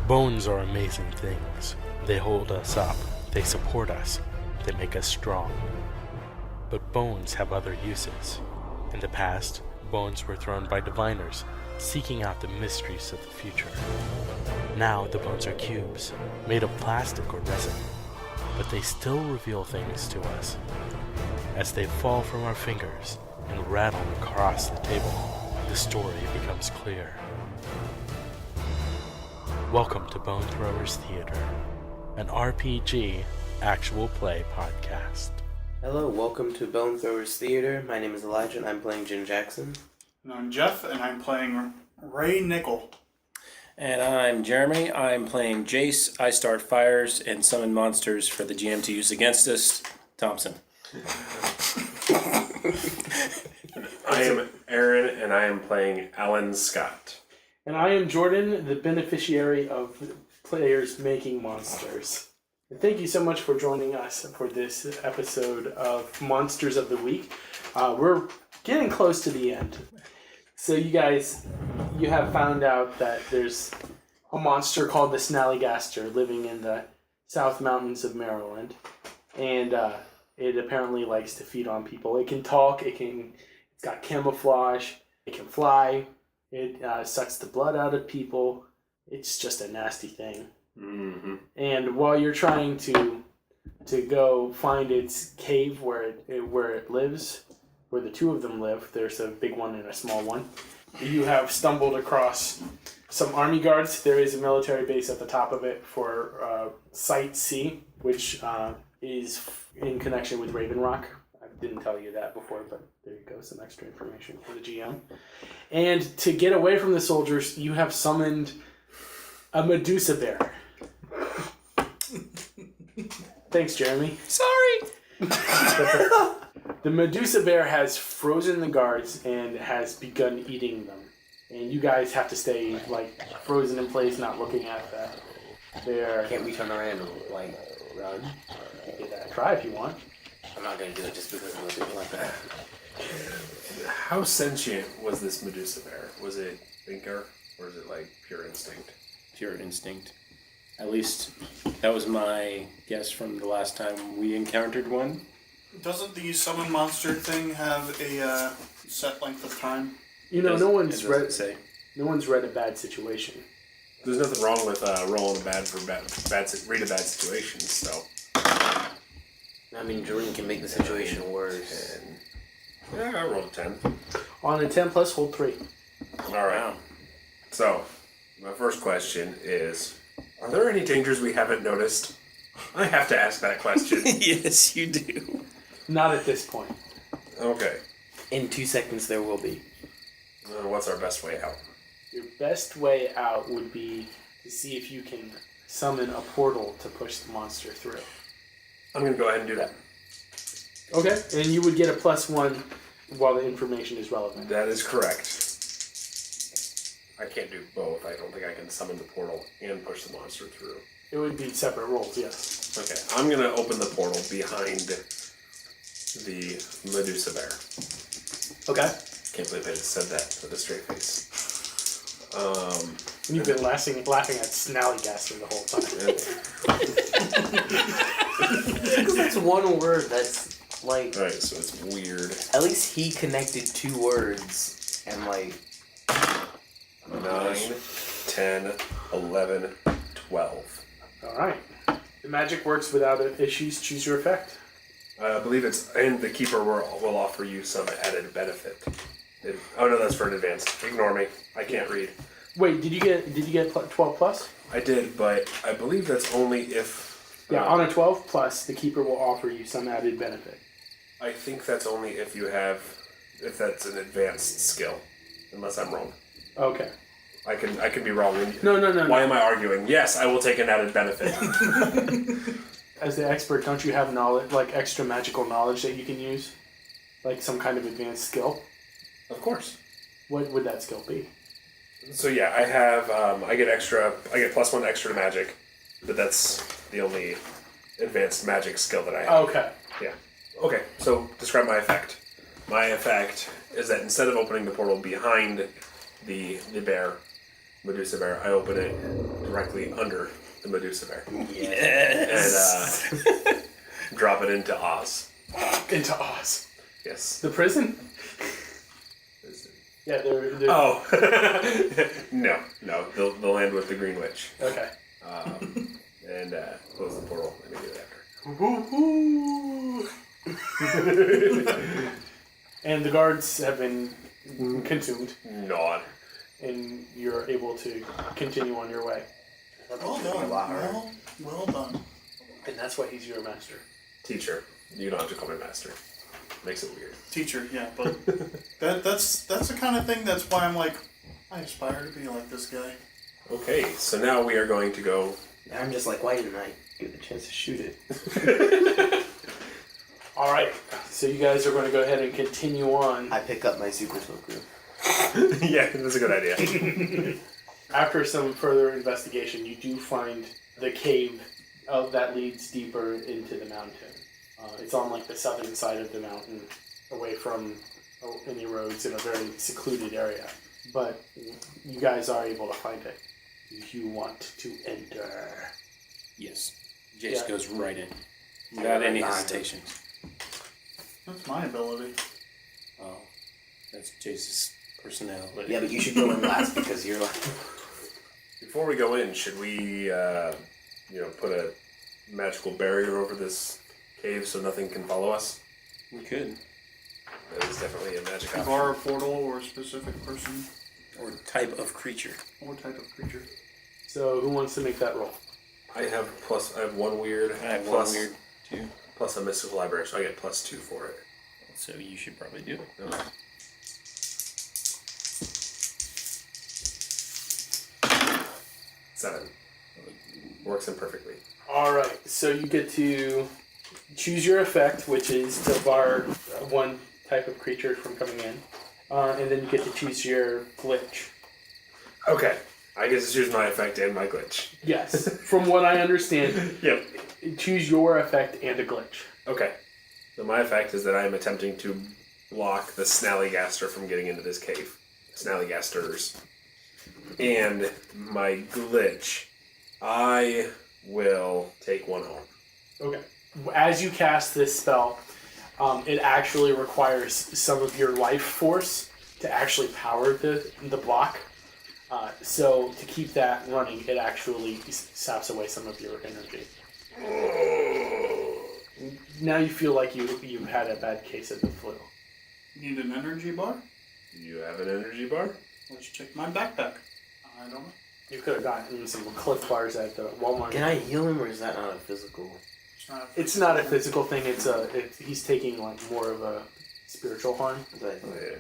Bones are amazing things. They hold us up, they support us, they make us strong. But bones have other uses. In the past, bones were thrown by diviners, seeking out the mysteries of the future. Now the bones are cubes, made of plastic or resin, but they still reveal things to us. As they fall from our fingers and rattle across the table, the story becomes clear. Welcome to Bone Throwers Theater, an RPG actual play podcast. Hello, welcome to Bone Throwers Theater. My name is Elijah and I'm playing Jinn Jackson. And I'm Jeff and I'm playing Ray Nichol. And I'm Jeremy. I'm playing Jace. I start fires and summon monsters for the GM to use against us. Thompson. I am Aaron and I am playing Alan Scott. And I am Jordan, the beneficiary of players making monsters. And thank you so much for joining us for this episode of Monsters of the Week. We're getting close to the end. So you guys, you have found out that there's a monster called the Snallygaster living in the South Mountains of Maryland. And it apparently likes to feed on people. It can talk, it's got camouflage, it can fly. It sucks the blood out of people. It's just a nasty thing. Mm-hmm. And while you're trying to go find its cave where it lives, where the two of them live, there's a big one and a small one. You have stumbled across some army guards. There is a military base at the top of it for Site C, which is in connection with Raven Rock. I didn't tell you that before, but there you go, some extra information for the GM. And to get away from the soldiers, you have summoned a Medusa bear. Thanks, Jeremy. Sorry! The Medusa bear has frozen the guards and has begun eating them. And you guys have to stay, frozen in place, not looking at the bear. Can't we turn around and, run? Give that a try if you want. I'm not going to do it just because I'm looking like that. How sentient was this Medusa bear? Was it thinker or is it pure instinct? Pure instinct. At least that was my guess from the last time we encountered one. Doesn't the summon monster thing have a set length of time? No one's read a bad situation. There's nothing wrong with rolling read a bad situation, so. I mean, Jordan can make the situation worse. Yeah, I rolled a 10. On a 10 plus, hold 3. Alright. So, my first question is, are there any dangers we haven't noticed? I have to ask that question. Yes, you do. Not at this point. Okay. In 2 seconds, there will be. What's our best way out? Your best way out would be to see if you can summon a portal to push the monster through. I'm going to go ahead and do that. Okay, and you would get a +1 while the information is relevant. That is correct. I can't do both. I don't think I can summon the portal and push the monster through. It would be separate rolls, yes. Okay, I'm going to open the portal behind the Medusa bear. Okay. Can't believe I just said that with a straight face. You've been laughing at Snallygaster the whole time. Because that's one word that's Alright, so it's weird. At least he connected 2 words and 9, 10, 11, 12. Alright. The magic works without issues. Choose your effect. I believe it's, and the keeper will offer you some added benefit. Oh no, that's for an advanced. Ignore me. I can't read. Wait, did you get 12 plus? I did, but I believe that's only if... Yeah, on a 12 plus, the keeper will offer you some added benefit. I think that's only if that's an advanced skill. Unless I'm wrong. Okay. I can be wrong. No. Why am I arguing? Yes, I will take an added benefit. As the expert, don't you have knowledge, extra magical knowledge that you can use? Some kind of advanced skill? Of course. What would that skill be? So yeah, I have, I get +1 extra to magic, but that's the only advanced magic skill that I have. Okay. Yeah. Okay, so describe my effect. My effect is that instead of opening the portal behind the bear, Medusa bear, I open it directly under the Medusa bear. Yes. And drop it into Oz. Into Oz. Yes. The prison? Yeah, they're Oh. No. They'll land with the Green Witch. okay. And close the portal immediately after. Woo-hoo. And the guards have been consumed, Nod. and you're able to continue on your way. Well done. Well done. And that's why he's your master. Teacher. You don't have to call me master. Makes it weird. Teacher, yeah, but that's the kind of thing. That's why I'm like, I aspire to be like this guy. Okay, so now we are going to go. I'm just like, why didn't I get the chance to shoot it? All right, so you guys are going to go ahead and continue on. I pick up my super soaker. Yeah, that's a good idea. After some further investigation, you do find the cave that leads deeper into the mountain. It's on like the southern side of the mountain, away from any roads, in a very secluded area. But you guys are able to find it. You want to enter. Yes. Jace Yeah. goes right in. Without any hesitation. That's my ability. Oh. That's Jace's personality. Yeah, but you should go in last because you're like... Before we go in, should we, put a magical barrier over this cave so nothing can follow us? We could. That is definitely a magic option. Bar, a portal, or a specific person, Or type of creature. or type of creature. So who wants to make that roll? I have one weird. I have plus, one weird too. Plus a mystical library, so I get +2 for it. So you should probably do it. Okay. 7. Works in perfectly. All right, so you get to choose your effect, which is to bar one type of creature from coming in, and then you get to choose your glitch. Okay. I get to choose my effect and my glitch. Yes, from what I understand, Yep. choose your effect and a glitch. Okay. So my effect is that I am attempting to block the Snallygaster from getting into this cave. Snallygasters. And my glitch, I will take 1 harm. Okay. As you cast this spell, it actually requires some of your life force to actually power the block. So to keep that running, it actually saps away some of your energy. Now you feel like you had a bad case of the flu. Need an energy bar? You have an energy bar? Let's check my backpack. I don't know. You could have gotten some Cliff Bars at the Walmart. Can I heal him, or is that not a physical? It's not a physical thing. He's taking like more of a spiritual harm. But Oh, yeah.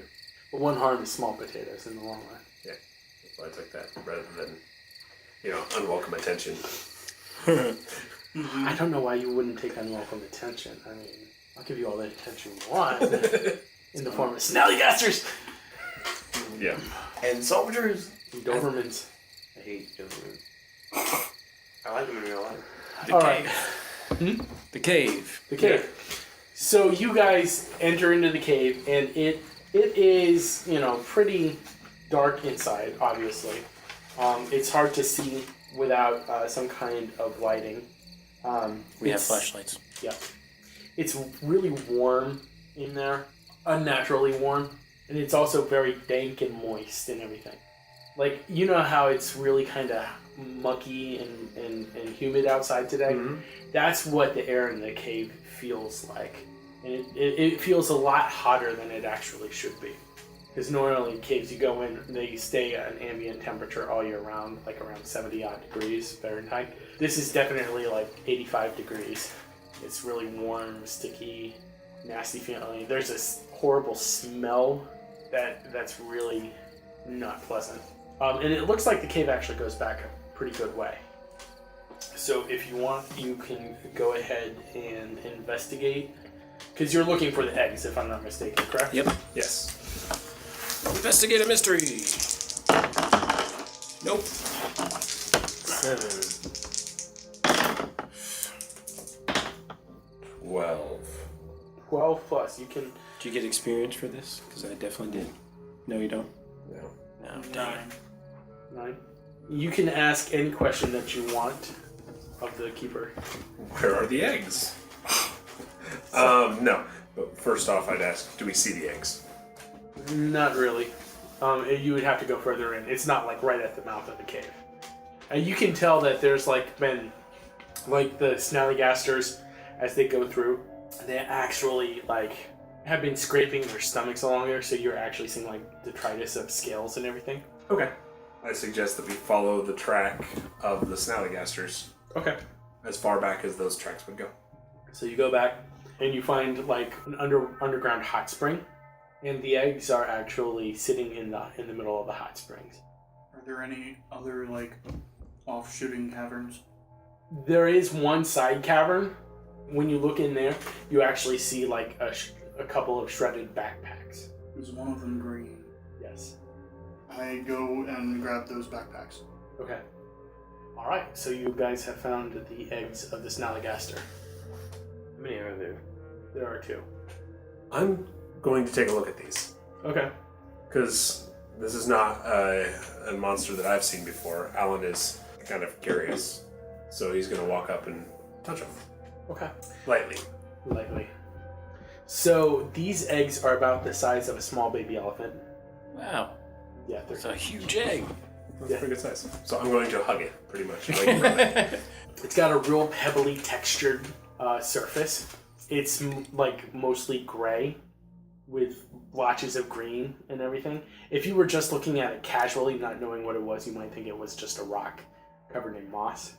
But one harm is small potatoes in the long run. Yeah. That's why I took that rather than, unwelcome attention. I don't know why you wouldn't take unwelcome attention. I mean, I'll give you all the attention you want in the form of Snallygasters Yeah. and soldiers. and Dobermans. I hate Doberman. I like them in real life. The All cave. right. The cave. The cave. So you guys enter into the cave, and it is pretty dark inside. Obviously, it's hard to see without some kind of lighting. We have It's- flashlights. Yeah, it's really warm in there, unnaturally warm, and it's also very dank and moist and everything. Like, you know how it's really kind of mucky and humid outside today? Mhm. That's what the air in the cave feels like. And it feels a lot hotter than it actually should be. Because normally caves you go in, they stay at an ambient temperature all year round, like around 70 odd degrees Fahrenheit. This is definitely like 85 degrees. It's really warm, sticky, nasty feeling. There's this horrible smell that's really not pleasant. And it looks like the cave actually goes back a pretty good way. So if you want, you can go ahead and investigate. Because you're looking for the eggs, if I'm not mistaken, correct? Yep. Yes. Investigate a mystery. Nope. 7. 12. 12 plus. You can. Did you get experience for this? Because I definitely did. No, you don't. No. No. Dang. 9. 9. You can ask any question that you want of the keeper. Where are the eggs? No. But first off, I'd ask, do we see the eggs? Not really. You would have to go further in. It's not like right at the mouth of the cave. And you can tell that there's like been, like the Snallygasters, as they go through, they actually like have been scraping their stomachs along there, so you're actually seeing like detritus of scales and everything. Okay. I suggest that we follow the track of the Snallygasters Okay. as far back as those tracks would go. So you go back and you find like an underground hot spring, and the eggs are actually sitting in the middle of the hot springs. Are there any other like off-shooting caverns? There is one side cavern. When you look in there, you actually see like a couple of shredded backpacks. Is one of them green? Yes. I go and grab those backpacks. Okay. All right. So you guys have found the eggs of the Snallygaster. How many are there? There are 2. I'm going to take a look at these. Okay. Because this is not a monster that I've seen before. Alan is kind of curious. So he's going to walk up and touch them. Okay. Lightly. Lightly. So these eggs are about the size of a small baby elephant. Wow. Yeah, they're It's a huge egg. That's Yeah. pretty good size. So I'm going to hug it, pretty much. Like, It's got a real pebbly textured surface. It's like mostly gray with blotches of green and everything. If you were just looking at it casually, not knowing what it was, you might think it was just a rock covered in moss.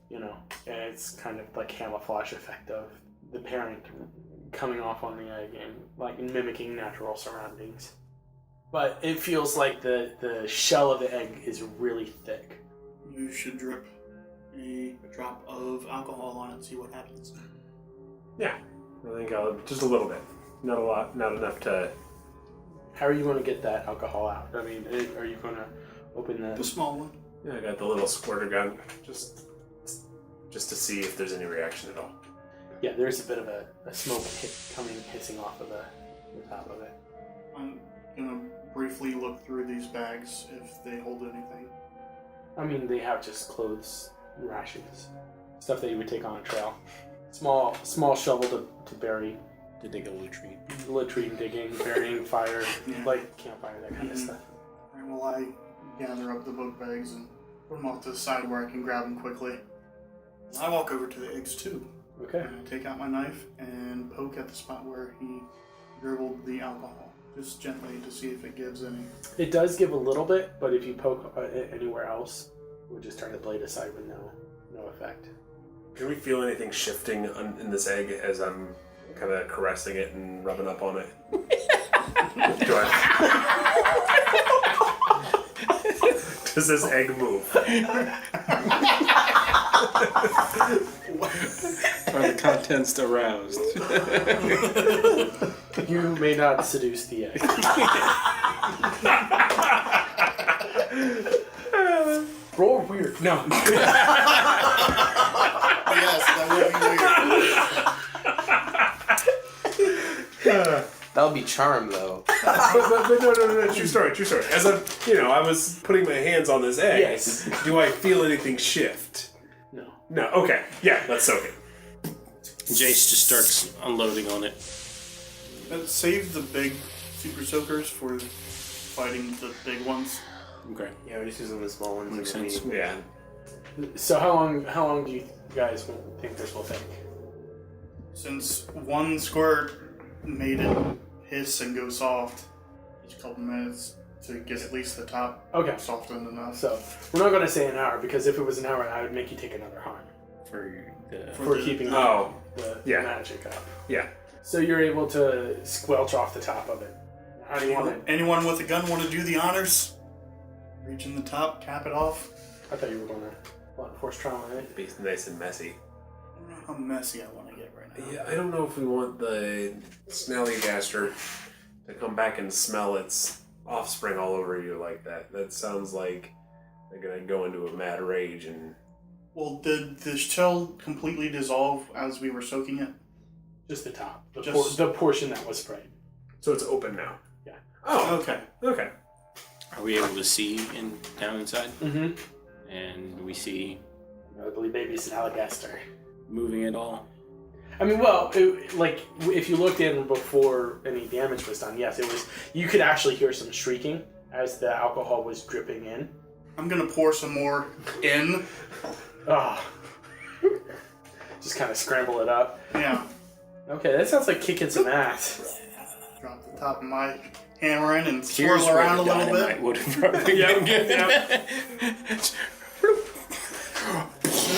You know, and it's kind of like camouflage effect of the parent coming off on the egg and like mimicking natural surroundings. But it feels like the shell of the egg is really thick. You should drip a drop of alcohol on it and see what happens. yeah. I think I'll just a little bit. Not a lot. Not enough to... How are you going to get that alcohol out? I mean, are you going to open The the... small one. Yeah, I got the little squirter gun. Just to see if there's any reaction at all. Yeah, there's a bit of a smoke hissing off of the top of it. I'm gonna briefly look through these bags if they hold anything. I mean, they have just clothes, rations, stuff that you would take on a trail. Small shovel to bury, To dig a latrine. latrine digging, burying fire, Yeah. like campfire, that kind of stuff. Alright, well, I gather up the book bags and put them off to the side where I can grab them quickly. I walk over to the eggs too. Okay. And I take out my knife and poke at the spot where he dribbled the alcohol, just gently to see if it gives any. It does give a little bit, but if you poke it anywhere else, it would just turn the blade aside with no effect. Can we feel anything shifting in this egg as I'm kind of caressing it and rubbing up on it? Do Does this egg move? Are the contents aroused? You may not seduce the egg. Roll weird. No. Yes, that would be weird. That would be charm, though. but no, true story. As I was putting my hands on this egg, Yes. do I feel anything shift? No, okay. Yeah, let's soak it. Jace just starts unloading on it. Save the big super soakers for fighting the big ones. Okay. Yeah, we're just using the small ones. Makes and sense. Yeah. So how long do you guys think this will take? Since one squirt made it hiss and go soft each couple minutes to get at least the top Okay. softened enough. So we're not going to say an hour, because if it was an hour, I would make you take another harm for the- keeping Oh, the yeah. magic up. yeah. So you're able to squelch off the top of it. How do you want it? Anyone with a gun want to do the honors? Reach in the top, cap it off. I thought you were going to blunt force trauma, right? Be nice and messy. I don't know how messy I want to get right now. Yeah, I don't know if we want the Snallygaster to come back and smell its offspring all over you like that. That sounds like they're gonna go into a mad rage and... Well, did the shell completely dissolve as we were soaking it? Just the top. Just- The portion that was sprayed. So it's open now? Yeah. Oh, Okay. okay. Are we able to see down inside? Mm-hmm. And we see I believe baby Snallygaster. moving at all? I mean, well, if you looked in before any damage was done, yes, it was. You could actually hear some shrieking as the alcohol was dripping in. I'm gonna pour some more in. Ah, just kind of scramble it up. Yeah. Okay, that sounds like kicking some ass. Drop the top of my hammer in and Here's swirl where around a the little dynamite bit. would have probably been good.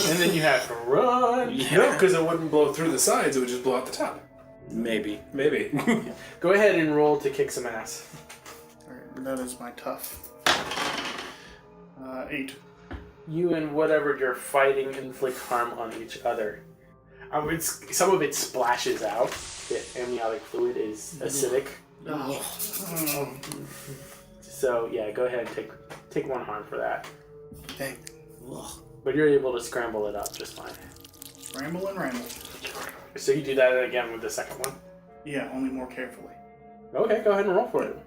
And then you have to run. Yeah. because it wouldn't blow through the sides, it would just blow out the top. Maybe. Maybe. Go ahead and roll to kick some ass. Alright, that is my tough. 8. You and whatever you're fighting inflict harm on each other. Some of it splashes out. The amniotic fluid is acidic. So yeah, go ahead and take one harm for that. Dang. But you're able to scramble it up just fine. Ramble and ramble. So you do that again with the second one. Yeah, only more carefully. Okay, go ahead and roll for it.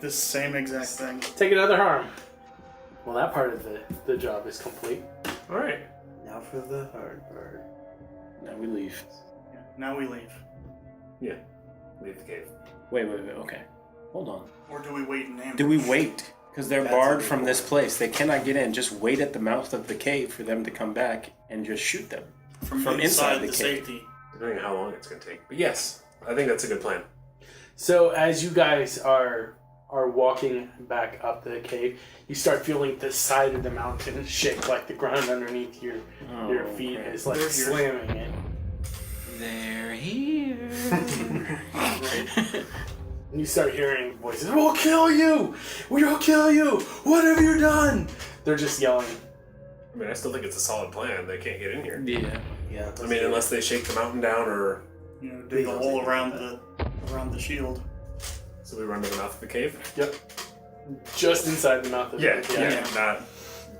This same exact thing. Take another harm. Well, that part of the job is complete. All right. Now for the hard part. Now we leave. Yeah, now we leave. Yeah. Leave the cave. Wait, okay. Hold on. Or do we wait in ambush? Do we wait? Because they're That's barred a from good this place. They cannot get in. Just wait at the mouth of the cave for them to come back and just shoot them. From inside inside the the cave. safety. Depending on how long it's going to take. But yes, I think that's a good plan. So as you guys are walking back up the cave, you start feeling the side of the mountain shake, like the ground underneath your feet is like They're here. slamming it. They're here. And you start hearing voices, "We'll kill you! We'll kill you! What have you done?" They're just yelling. I mean, I still think it's a solid plan. They can't get in here. Yeah. Yeah. I mean, unless they shake the mountain down or... You know, dig a hole around the shield. So we run to the mouth of the cave? Yep. Just inside the mouth of Yeah, the cave. not...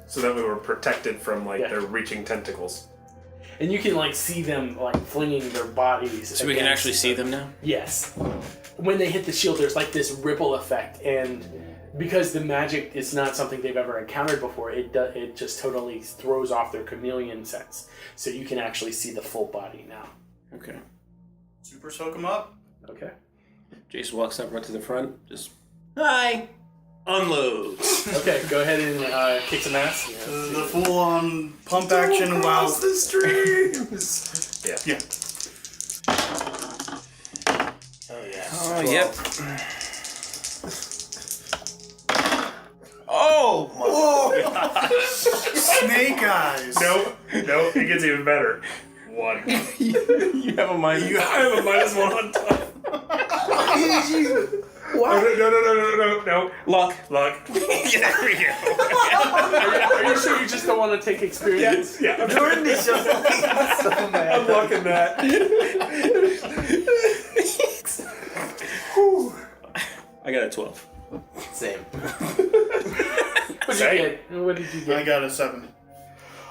So that we were protected from, like, Yeah. their reaching tentacles. And you can like see them like flinging their bodies. So we can against actually see them now? Yes. When they hit the shield, there's like this ripple effect, and because the magic is not something they've ever encountered before, it just totally throws off their chameleon sense. So you can actually see the full body now. Okay. Super soak them up. Okay. Jace walks up right to the front. Just, hi! Unloads. Okay, go ahead and kick some ass. The full-on pump action while... the streams! Yeah. Yeah. Oh yeah. Oh, yep. Oh! Snake eyes! Nope, it gets even better. 1. You have a mind. I have a -1 on top. What? No. Luck. Luck. There we go. Are you sure you just don't want to take experience? Yeah, I'm Jordan is just so mad. I'm lucking that. I got a 12. Same. What did you get? What did you I get? got a 7.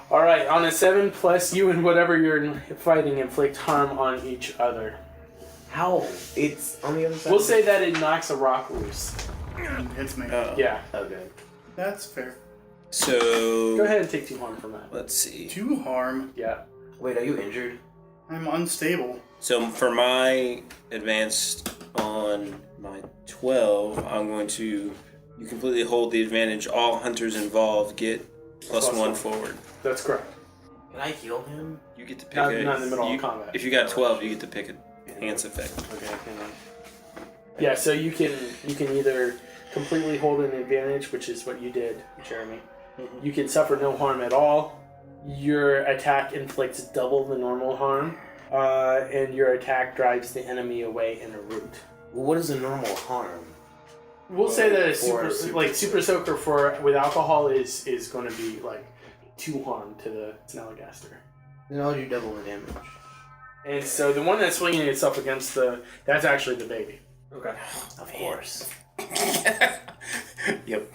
All right, on a 7 plus, you and whatever you're fighting inflict harm on each other. How? It's on the other side. We'll say that it knocks a rock loose. Hits me. Yeah. Okay. That's fair. So. Go ahead and take 2 harm from that. Let's see. 2 harm. Yeah. Wait, are you injured? I'm unstable. So for my advanced on my 12, I'm going to. You completely hold the advantage. All hunters involved get plus Plus 1 1. forward. That's correct. Can I heal him? You get to pick Not a. in the middle you- of combat. If you got 12, you get to pick a enhance effect. Okay, hang on. Yeah, so you can either completely hold an advantage, which is what you did, Jeremy. You can suffer no harm at all. Your attack inflicts double the normal harm, and your attack drives the enemy away in a route. Well, what is a normal harm? We'll say that a For super soaker with alcohol is going to be like 2 harm to the Snallygaster. Then I'll do double the damage. And so the one that's swinging itself against that's actually the baby. Okay. Of course. Yep.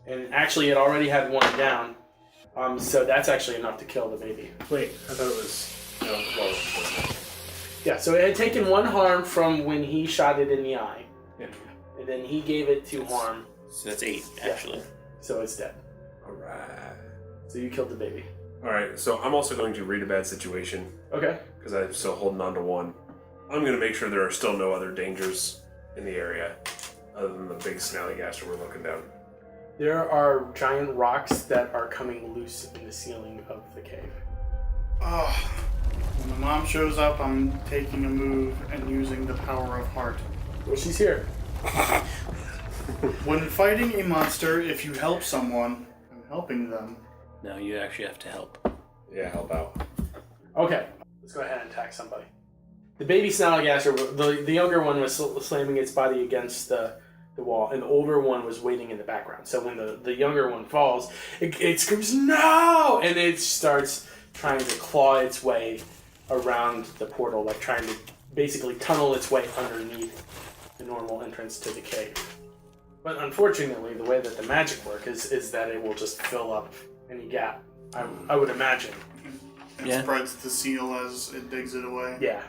And actually it already had 1 down. So that's actually enough to kill the baby. Wait, I thought it was... No, well, Yeah, so it had taken 1 harm from when he shot it in the eye. yeah. And then he gave it 2 harm, So that's 8, actually. so it's dead. Alright. So you killed the baby. Alright, so I'm also going to read a bad situation, Okay. because I'm still holding on to 1. I'm going to make sure there are still no other dangers in the area, other than the big Snallygaster we're looking down. There are giant rocks that are coming loose in the ceiling of the cave. Oh, when the mom shows up, I'm taking a move and using the power of heart. Well, she's here. When fighting a monster, if you help someone, I'm helping them. No, you actually have to help. Yeah, help out. Okay, let's go ahead and attack somebody. The baby Snallygaster, the younger one was slamming its body against the wall, and the older one was waiting in the background. So when the younger one falls, it screams, "No!" And it starts trying to claw its way around the portal, like trying to basically tunnel its way underneath the normal entrance to the cave. But unfortunately, the way that the magic works is that it will just fill up any gap, I would imagine. It Yeah. spreads the seal as it digs it away. Yeah.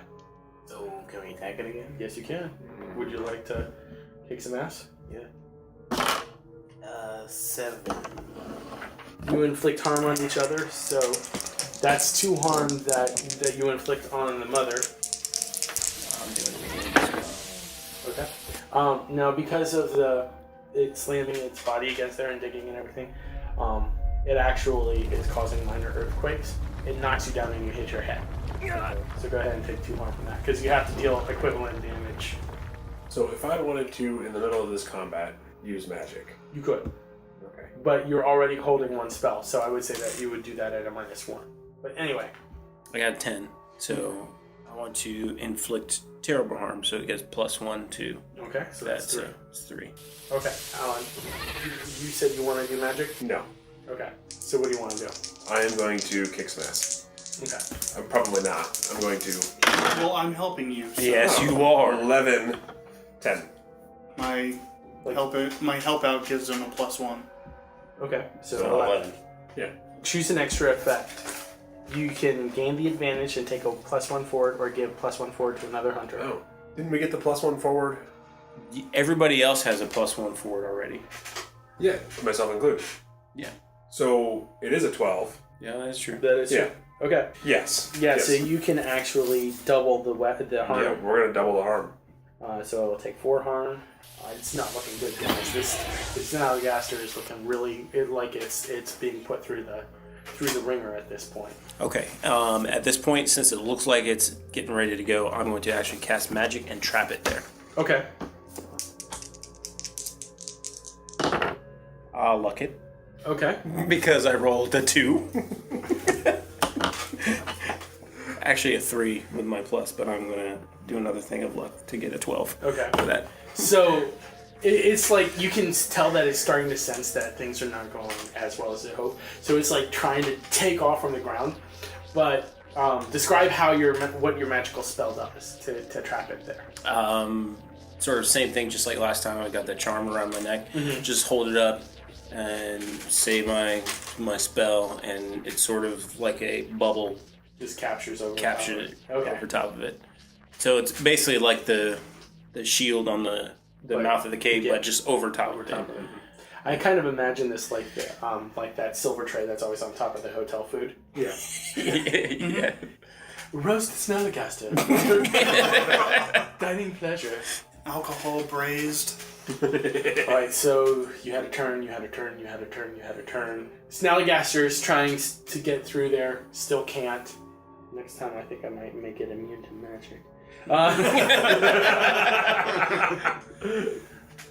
So, can we attack it again? Yes, you can. Would you like to kick some ass? Yeah. 7. You inflict harm on each other, so that's 2 harm that you inflict on the mother. I'm doing it again as well. Okay. Now, because of it slamming its body against there and digging and everything, it actually is causing minor earthquakes. It knocks you down and you hit your head. So go ahead and take 2 harm from that, because you have to deal equivalent damage. So if I wanted to, in the middle of this combat, use magic. You could, Okay. but you're already holding 1 spell, so I would say that you would do that at a -1. But anyway, I got 10, so I want to inflict terrible harm, so it gets +1 to okay, so that, that's 3. so it's 3. Okay, Alan, you said you want to do magic? No. Okay, so what do you want to do? I am going to kick some ass. Okay. I'm probably not. I'm going to... Well, I'm helping you. So Yes, you are. 11, 10. My help out gives them a +1. Okay, so So 11. Yeah. Choose an extra effect. You can gain the advantage and take a +1 forward, or give +1 forward to another hunter. Oh. Didn't we get the +1 forward? Everybody else has a +1 forward already. Yeah. Myself included. Yeah. So it is a 12. Yeah, that's true. That is Yeah. true. Okay. Yes. Yeah, Yes. so you can actually double the harm. Yeah, we're going to double the harm. So it will take 4 harm. It's not looking good, guys. This Snallygaster is looking really like it's being put through the ringer at this point. Okay, at this point, since it looks like it's getting ready to go, I'm going to actually cast magic and trap it there. Okay. I'll luck it. Okay. Because I rolled a 2. Actually a 3 with my plus, but I'm going to do another thing of luck to get a 12 Okay. for that. So it's like you can tell that it's starting to sense that things are not going as well as it hoped. So it's like trying to take off from the ground. But describe how what your magical spell does to trap it there. Sort of same thing, just like last time I got the charm around my neck. Mm-hmm. Just hold it up and say my spell, and it's sort of like a bubble Just captures over. captured it Okay. over top of it. So it's basically like the shield on the Like, mouth of the cave, yeah. but just over top of it. I kind of imagine this like that silver tray that's always on top of the hotel food. Yeah. Yeah. Roast Snallygaster. Dining pleasure. Alcohol braised. Alright, so you had a turn. Snallygaster is trying to get through there, still can't. Next time I think I might make it immune to magic.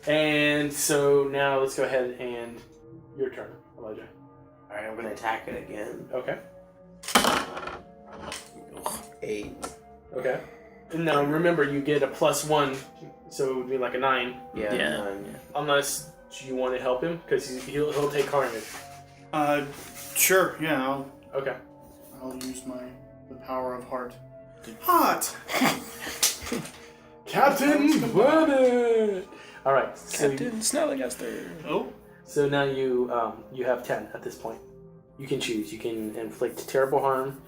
And so now let's go ahead and your turn, Elijah. Alright, I'm gonna attack it again. Okay. 8. Okay. Now remember, you get a +1, so it would be like a 9. Yeah. Yeah. 9. Unless you want to help him, because he'll take carnage. Sure, yeah, Okay. I'll use the power of heart. Hot! Captain Planet! Alright, so Captain Snallygaster. Oh, so now you have 10 at this point. You can choose. You can inflict terrible harm.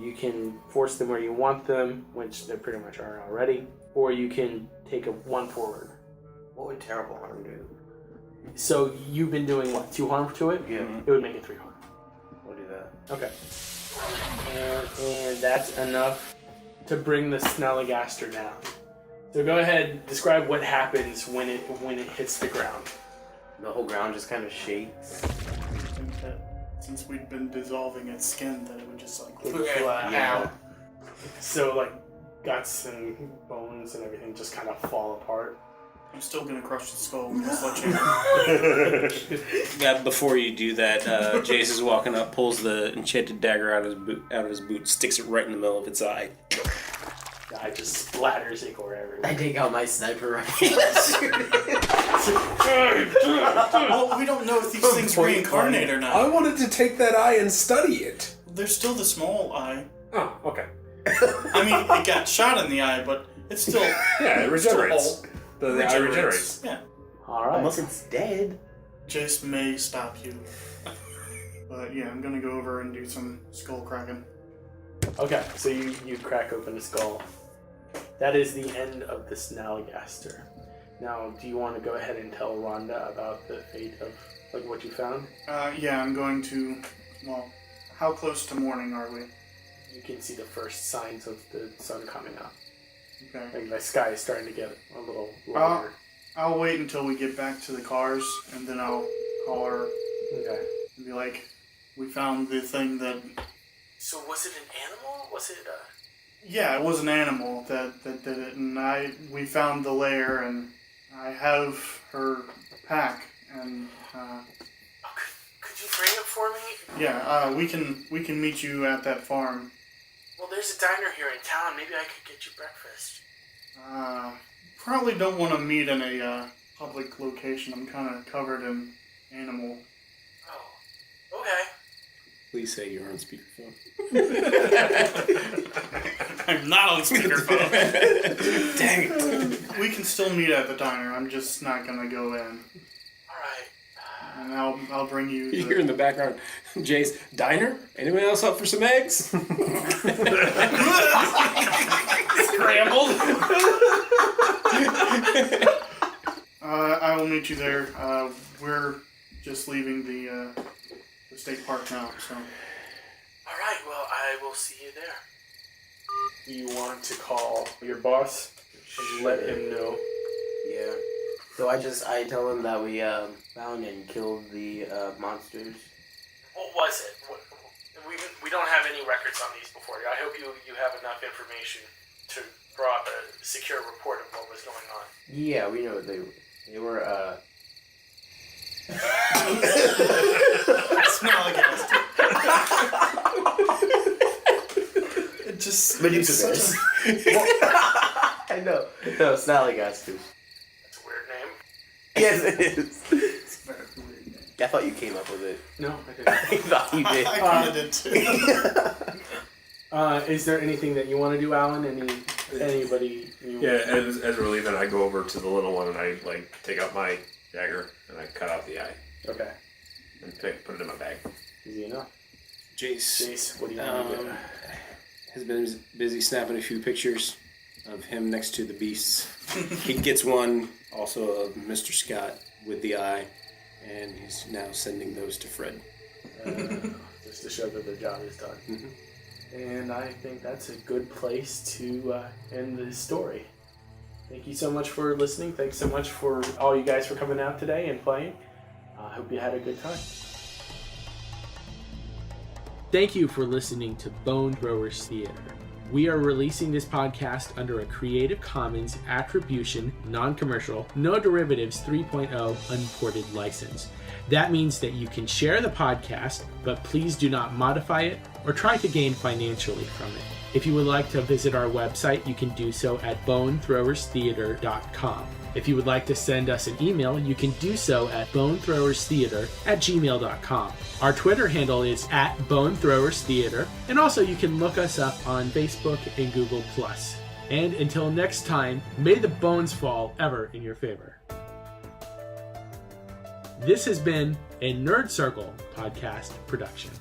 You can force them where you want them, which they pretty much are already. Or you can take a 1 forward. What would terrible harm do? So you've been doing what, 2 harm to it? Yeah. It would make it 3 harm. We'll do that. Okay. And that's enough to bring the Snallygaster down. So go ahead, describe what happens when it hits the ground. The whole ground just kind of shakes. I think that since we'd been dissolving its skin, that it would just like Yeah. So like guts and bones and everything just kind of fall apart. I'm still gonna crush the skull with a sledgehammer. Yeah, before you do that, Jace is walking up, pulls the enchanted dagger out of his boot, sticks it right in the middle of its eye. The eye just splatters Nichol everywhere. I take out my sniper rifle. Well, we don't know if these things reincarnate or not. I wanted to take that eye and study it. There's still the small eye. Oh, okay. I mean, it got shot in the eye, but it's still... Yeah, it regenerates. The eye regenerates. Yeah. Alright. Unless it's dead. Jace may stop you. But yeah, I'm gonna go over and do some skull cracking. Okay, so you crack open the skull. That is the end of the Snallygaster. Now, do you want to go ahead and tell Rhonda about the fate of like what you found? Yeah, I'm going to... Well, how close to morning are we? You can see the first signs of the sun coming up. Okay. Like the sky is starting to get a little lighter. I'll wait until we get back to the cars, and then I'll call her Okay. and be like, we found the thing that... So was it an animal? Was it a... Yeah, it was an animal that did it, and we found the lair, and I have her pack, and Could you bring it for me? yeah, we can meet you at that farm. Well, there's a diner here in town. Maybe I could get you breakfast. Probably don't want to meet in a public location. I'm kind of covered in animal. Oh, okay. Please say you're on speakerphone. I'm not on speakerphone. Dang it. We can still meet at the diner. I'm just not gonna go in. Alright. And I'll bring you. You hear in the background, Jace, diner? Anyone else up for some eggs? Scrambled. I will meet you there. We're just leaving the state park now, so. Alright, well, I will see you there. You want to call your boss and let him know? Yeah. So I tell him that we found and killed the monsters. What was it? We don't have any records on these before. I hope you have enough information to draw a secure report of what was going on. Yeah, we know they were Snallygaster. It just. Medusa bears. I know. No, Snallygaster. That's a weird name. Yes, it is. I thought you came up with it. No, I didn't. I thought you did. I kind of did too. Is there anything that you want to do, Alan? Anybody? Yeah, as we're leaving, I go over to the little one and I take out my dagger and I cut out the eye Okay. and put it in my bag. Easy enough. Jace, What do you want to do? has been busy snapping a few pictures of him next to the beasts. He gets one also of Mr. Scott with the eye, and he's now sending those to Fred. Just to show that the job is done. Mhm. And I think that's a good place to end the story. Thank you so much for listening. Thanks so much for all you guys for coming out today and playing. I hope you had a good time. Thank you for listening to Bone Throwers Theater. We are releasing this podcast under a Creative Commons Attribution, Non-Commercial, No Derivatives 3.0 Unported license. That means that you can share the podcast, but please do not modify it or try to gain financially from it. If you would like to visit our website, you can do so at bonethrowerstheater.com. If you would like to send us an email, you can do so at bonethrowerstheater@gmail.com. Our Twitter handle is @bonethrowerstheater, and also you can look us up on Facebook and Google+. And until next time, may the bones fall ever in your favor. This has been a Nerd Circle podcast production.